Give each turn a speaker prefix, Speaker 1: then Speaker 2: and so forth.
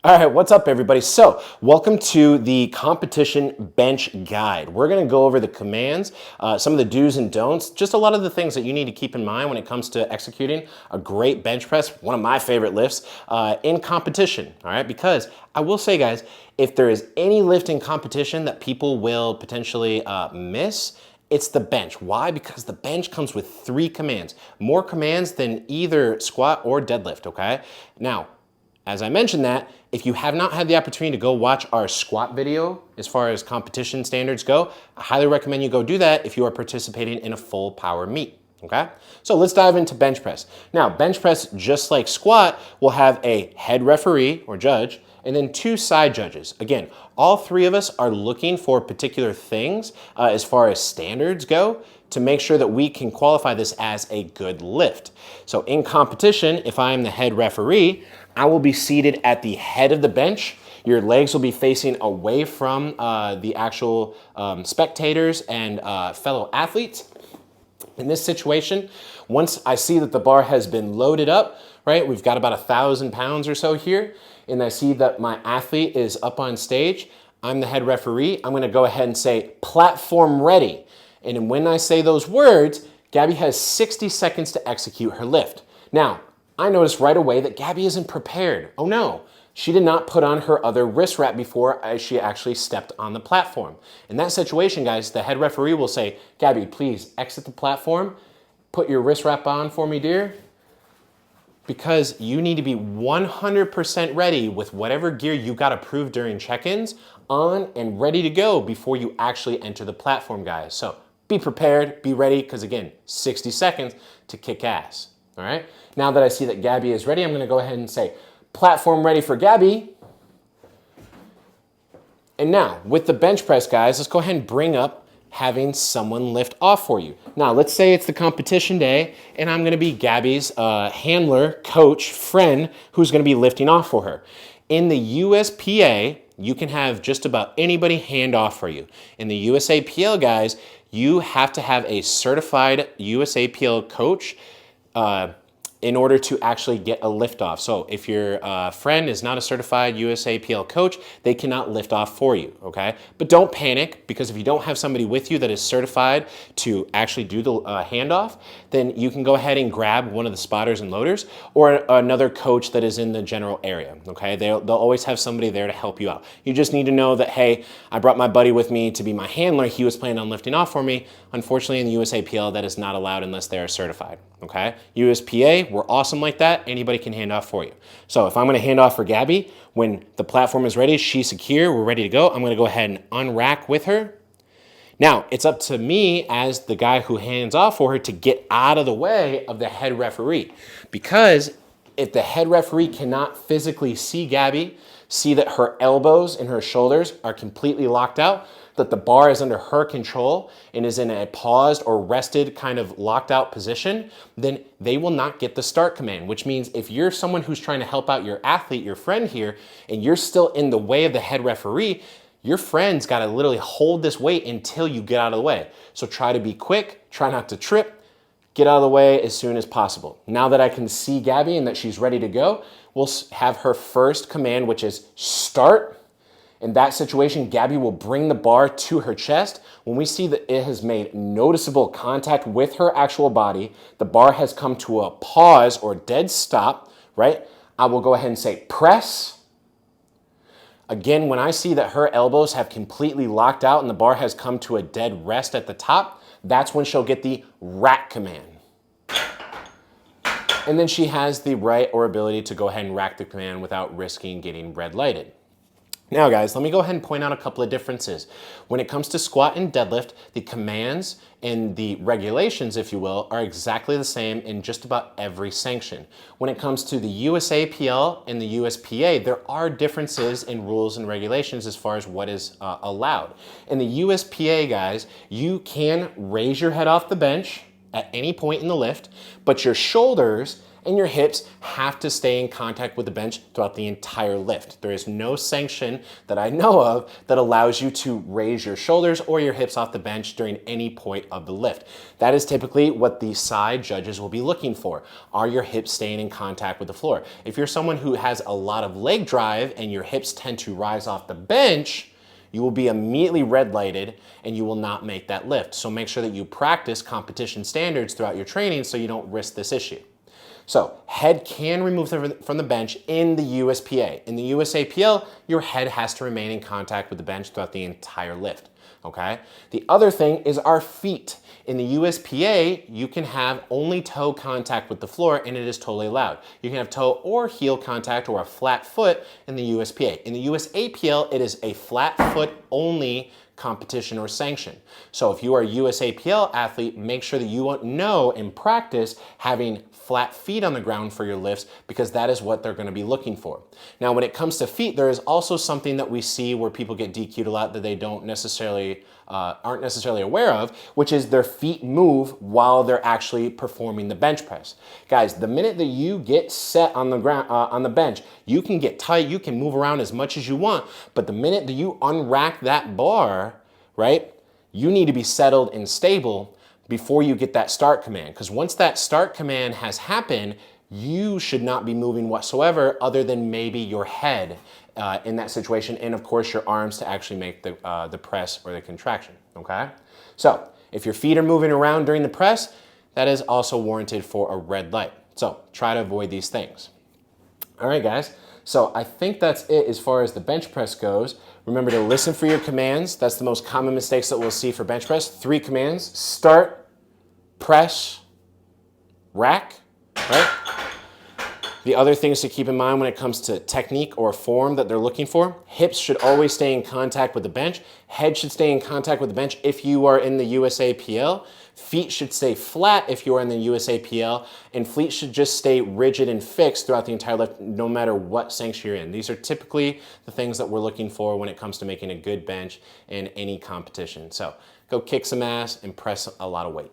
Speaker 1: All right, what's up everybody? So welcome to the competition bench guide. We're gonna go over the commands, some of the do's and don'ts, just a lot of the things that you need to keep in mind when it comes to executing a great bench press, one of my favorite lifts, in competition, all right? Because I will say guys, if there is any lift in competition that people will potentially miss, it's the bench. Why? Because the bench comes with 3 commands, more commands than either squat or deadlift, okay? Now, as I mentioned that, if you have not had the opportunity to go watch our squat video as far as competition standards go, I highly recommend you go do that if you are participating in a full power meet, okay? So let's dive into bench press. Now, bench press, just like squat, will have a head referee or judge and then 2 side judges. Again, all 3 of us are looking for particular things as far as standards go to make sure that we can qualify this as a good lift. So in competition, if I am the head referee, I will be seated at the head of the bench. Your legs will be facing away from the actual spectators and fellow athletes. In this situation, once I see that the bar has been loaded up, right, we've got about 1,000 pounds or so here, and I see that my athlete is up on stage, I'm the head referee, I'm gonna go ahead and say, platform ready. And when I say those words, Gabby has 60 seconds to execute her lift. Now, I noticed right away that Gabby isn't prepared. Oh no, she did not put on her other wrist wrap before she actually stepped on the platform. In that situation, guys, the head referee will say, Gabby, please exit the platform, put your wrist wrap on for me, dear, because you need to be 100% ready with whatever gear you got approved during check-ins on and ready to go before you actually enter the platform, guys. So be prepared, be ready, because again, 60 seconds to kick ass. All right, now that I see that Gabby is ready, I'm gonna go ahead and say, platform ready for Gabby. And now, with the bench press, guys, let's go ahead and bring up having someone lift off for you. Now, let's say it's the competition day, and I'm gonna be Gabby's handler, coach, friend, who's gonna be lifting off for her. In the USPA, you can have just about anybody hand off for you. In the USAPL, guys, you have to have a certified USAPL coach in order to actually get a lift off. So if your friend is not a certified USAPL coach, they cannot lift off for you, okay? But don't panic, because if you don't have somebody with you that is certified to actually do the handoff, then you can go ahead and grab one of the spotters and loaders or another coach that is in the general area, okay? They'll always have somebody there to help you out. You just need to know that, hey, I brought my buddy with me to be my handler. He was planning on lifting off for me. Unfortunately, in the USAPL, that is not allowed unless they are certified, okay? USPA, we're awesome like that. Anybody can hand off for you. So if I'm gonna hand off for Gabby, when the platform is ready, she's secure, we're ready to go, I'm gonna go ahead and unrack with her. Now, it's up to me as the guy who hands off for her to get out of the way of the head referee. Because if the head referee cannot physically see Gabby, see that her elbows and her shoulders are completely locked out, that the bar is under her control and is in a paused or rested kind of locked out position, then they will not get the start command, which means if you're someone who's trying to help out your athlete, your friend here, and you're still in the way of the head referee, your friend's got to literally hold this weight until you get out of the way. So try to be quick, try not to trip, get out of the way as soon as possible. Now that I can see Gabby and that she's ready to go, we'll have her first command, which is start. In that situation, Gabby will bring the bar to her chest. When we see that it has made noticeable contact with her actual body, the bar has come to a pause or dead stop, right? I will go ahead and say press. Again, when I see that her elbows have completely locked out and the bar has come to a dead rest at the top, that's when she'll get the rack command. And then she has the right or ability to go ahead and rack the command without risking getting red lighted. Now guys, let me go ahead and point out a couple of differences. When it comes to squat and deadlift, the commands and the regulations, if you will, are exactly the same in just about every sanction. When it comes to the USAPL and the USPA, there are differences in rules and regulations as far as what is allowed. In the USPA, guys, you can raise your head off the bench at any point in the lift, but your shoulders and your hips have to stay in contact with the bench throughout the entire lift. There is no sanction that I know of that allows you to raise your shoulders or your hips off the bench during any point of the lift. That is typically what the side judges will be looking for. Are your hips staying in contact with the floor? If you're someone who has a lot of leg drive and your hips tend to rise off the bench, you will be immediately red lighted and you will not make that lift. So make sure that you practice competition standards throughout your training so you don't risk this issue. So head can remove from the bench in the USPA. In the USAPL, your head has to remain in contact with the bench throughout the entire lift, okay? The other thing is our feet. In the USPA, you can have only toe contact with the floor and it is totally allowed. You can have toe or heel contact or a flat foot in the USPA. In the USAPL, it is a flat foot only competition or sanction. So if you are a USAPL athlete, make sure that you know and practice having flat feet on the ground for your lifts because that is what they're going to be looking for. Now, when it comes to feet, there is also something that we see where people get DQ'd a lot that they don't necessarily aren't necessarily aware of, which is their feet move while they're actually performing the bench press. Guys, the minute that you get set on the ground on the bench, you can get tight, you can move around as much as you want, but the minute that you unrack that bar, right, you need to be settled and stable before you get that start command. Because once that start command has happened, you should not be moving whatsoever other than maybe your head in that situation, and of course your arms to actually make the press or the contraction, okay? So if your feet are moving around during the press, that is also warranted for a red light. So try to avoid these things. All right, guys. So I think that's it as far as the bench press goes. Remember to listen for your commands. That's the most common mistakes that we'll see for bench press. 3 commands: start, press, rack, right? The other things to keep in mind when it comes to technique or form that they're looking for: hips should always stay in contact with the bench. Head should stay in contact with the bench if you are in the USAPL. Feet should stay flat if you are in the USAPL. And feet should just stay rigid and fixed throughout the entire lift, no matter what sanction you're in. These are typically the things that we're looking for when it comes to making a good bench in any competition. So go kick some ass and press a lot of weight.